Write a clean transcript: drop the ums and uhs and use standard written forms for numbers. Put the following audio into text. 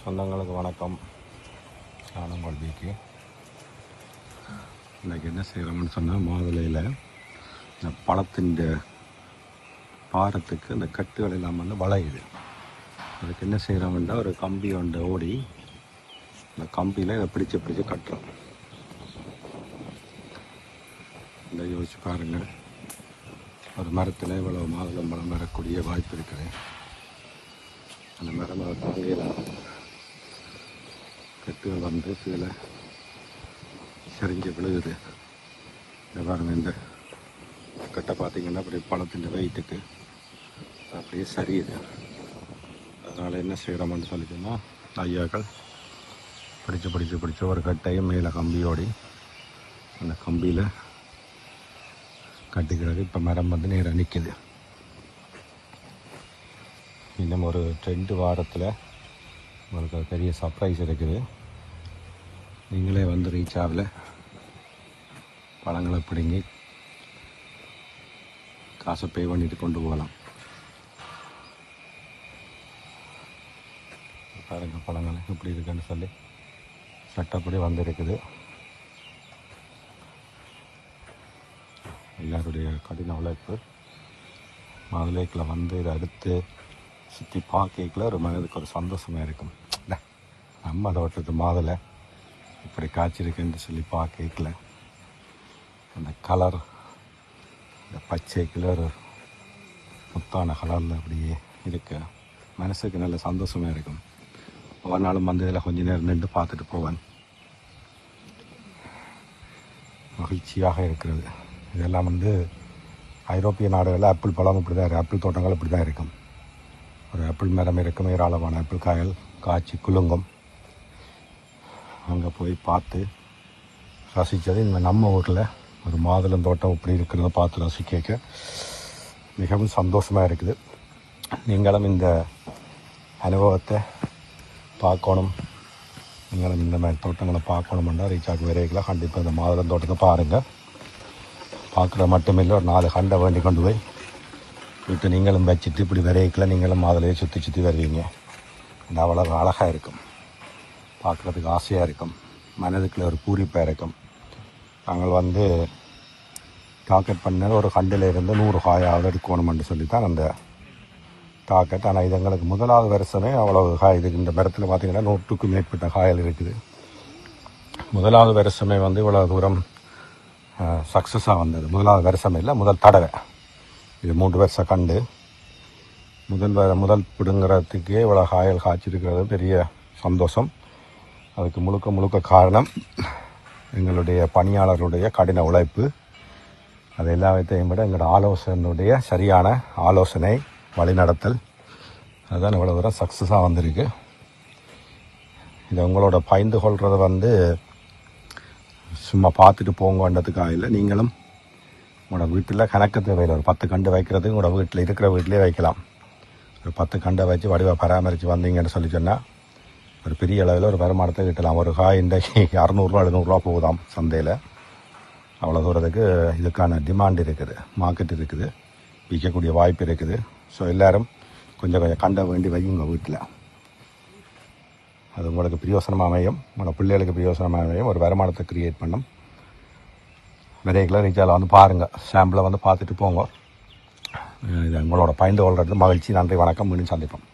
சொந்தங்களுக்கு வணக்கம். நானும் கொள்விக்கு இன்றைக்கி என்ன செய்கிறோம்னு சொன்னால், மாதுளையில் இந்த பழத்தின் பாரத்துக்கு இந்த கட்டுகள் எல்லாம் வந்து வளையுது. அதுக்கு என்ன செய்கிறோம்னா, ஒரு கம்பி ஒன்று ஓடி இந்த கம்பியில் இதை பிடிச்சி கட்டுறோம். இந்த யோசிச்சு பாருங்கள், ஒரு மரத்தில் இவ்வளோ மாதுளம்பழம் வரக்கூடிய வாய்ப்பு இருக்குது. அந்த மரம் அதை தாங்கலாம், கட்டுகள் வந்து கீழே சரிஞ்சு விழுகுது. இந்த பாருங்கள், இந்த கட்டை பார்த்திங்கன்னா அப்படியே பழத்தின் வெயிட்டுக்கு அப்படியே சரியுது. அதனால் என்ன செய்கிறோம்னு சொல்லிட்டோம்னா, ஐயாக்கள் பிடிச்சி ஒரு கட்டையும் மேலே கம்பியோடி அந்த கம்பியில் கட்டிக்கிறது. இப்போ மரம் வந்து நேராக நிற்கிது. இன்னும் ஒரு 2 வாரத்தில் உங்களுக்கு பெரிய சர்ப்ரைஸ் இருக்குது. நீங்களே வந்து ரீச் ஆகல பழங்களை பிடுங்கி காசை பே பண்ணிட்டு கொண்டு போகலாம். பாருங்க பழங்கள் எப்படி இருக்குன்னு சொல்லி சட்டப்படி வந்துருக்குது. எல்லாருடைய கடின உழைப்பு. மாதுளைக்கில் வந்து இதை அடுத்து சுற்றி பார்க்கல ஒரு மனதுக்கு ஒரு சந்தோஷமாக இருக்கும். நம்ம தோட்டத்து மாதுளை இப்படி காய்ச்சிருக்குன்னு சொல்லி பார்க்கல அந்த கலர், இந்த பச்சை கலர் முத்தான கலரில் அப்படியே இருக்க மனசுக்கு நல்ல சந்தோஷமாக இருக்கும். ஒவ்வொரு நாளும் வந்து இதில் கொஞ்சம் நேரம் நின்று பார்த்துட்டு போவேன். மகிழ்ச்சியாக இருக்கிறது. இதெல்லாம் வந்து ஐரோப்பிய நாடுகளில் ஆப்பிள் பழம் இப்படி தான் இருக்குது, ஆப்பிள் தோட்டங்கள் இப்படி தான் இருக்கும். ஒரு ஆப்பிள் மரம் இருக்கும், ஏராளமான ஆப்பிள் காய்கள் காய்ச்சி குலுங்கும். அங்கே போய் பார்த்து ரசித்தது இந்த நம்ம ஊரில் ஒரு மாதுளம் தோட்டம் இப்படி இருக்கிறத பார்த்து ரசிக்க மிகவும் சந்தோஷமாக இருக்குது. நீங்களும் இந்த அனுபவத்தை பார்க்கணும், நீங்களும் இந்த மாதிரி தோட்டங்களை பார்க்கணுமெண்டா ரீசார்ஜ் விரைவில் கண்டிப்பாக இந்த மாதுளம் தோட்டத்தை பாருங்கள். பார்க்குற மட்டுமில்லை, ஒரு 4 கண்டை வேண்டி கொண்டு போய் விட்டு நீங்களும் வச்சுட்டு இப்படி விரைக்கில் நீங்களும் மாதுளையை சுற்றி வருவீங்க. இந்த அவ்வளோ அழகாக இருக்கும், பார்க்குறதுக்கு ஆசையாக இருக்கும், மனதுக்குள்ள ஒரு பூரிப்பாக இருக்கும். நாங்கள் வந்து டார்கெட் பண்ண ஒரு கண்டில் இருந்து 100 காயாவது எடுக்கணுமென்று சொல்லி தான் அந்த டார்கெட். ஆனால் இது எங்களுக்கு முதலாவது வருஷமே அவ்வளோ காய் இதுக்கு. இந்த மரத்தில் பார்த்திங்கன்னா 100க்கும் மேற்பட்ட காயல் இருக்குது. முதலாவது வருஷமே வந்து இவ்வளோ தூரம் சக்ஸஸாக வந்தது. முதலாவது வருஷமே இல்லை, முதல் தடவை. இது 3 வருஷம் கண்டு முதல் பிடுங்கிறதுக்கே இவ்வளோ காயல் காய்ச்சிருக்கிறது பெரிய சந்தோஷம். அதுக்கு முழுக்க காரணம் எங்களுடைய பணியாளர்களுடைய கடின உழைப்பு. அது எல்லாத்தையும் விட எங்களோட ஆலோசனையுடைய சரியான ஆலோசனை வழிநடத்தல், அதுதான் இவ்வளோ தூரம் சக்ஸஸாக வந்திருக்கு. இதை உங்களோட பகிர்ந்து கொள்வது வந்து சும்மா பார்த்துட்டு போங்கன்றதுக்காக இல்லை. நீங்களும் உங்களோட வீட்டில் கணக்கு தேவையில் ஒரு 10 கண்டு வைக்கிறதுக்கு உங்களோட வீட்டில் இருக்கிற வீட்டிலே வைக்கலாம். ஒரு 10 கண்டை வச்சு வடிவாக பராமரித்து வந்தீங்கன்னு சொல்லி சொன்னால் ஒரு பெரிய அளவில் ஒரு வருமானத்தை கிட்டலாம். ஒரு காய் இன்றைக்கு 600 700 போகுதாம் சந்தையில். அவ்வளோ தூரத்துக்கு இதுக்கான டிமாண்ட் இருக்குது, மார்க்கெட் இருக்குது, விற்கக்கூடிய வாய்ப்பு இருக்குது. ஸோ எல்லோரும் கொஞ்சம் கண்டை வேண்டி வையுங்க வீட்டில். அது உங்களுக்கு பிரயோசனமாக அமையும், உங்களோட பிள்ளைகளுக்கு பிரயோசனமாக அமையும், ஒரு வருமானத்தை க்ரியேட் பண்ணும். விதைகளை ரீச்சால் வந்து பாருங்கள், சாம்பிளை வந்து பார்த்துட்டு போங்க. இது உங்களோட பயந்து கொள்வது மகிழ்ச்சி. நன்றி, வணக்கம். மீண்டும் சந்திப்போம்.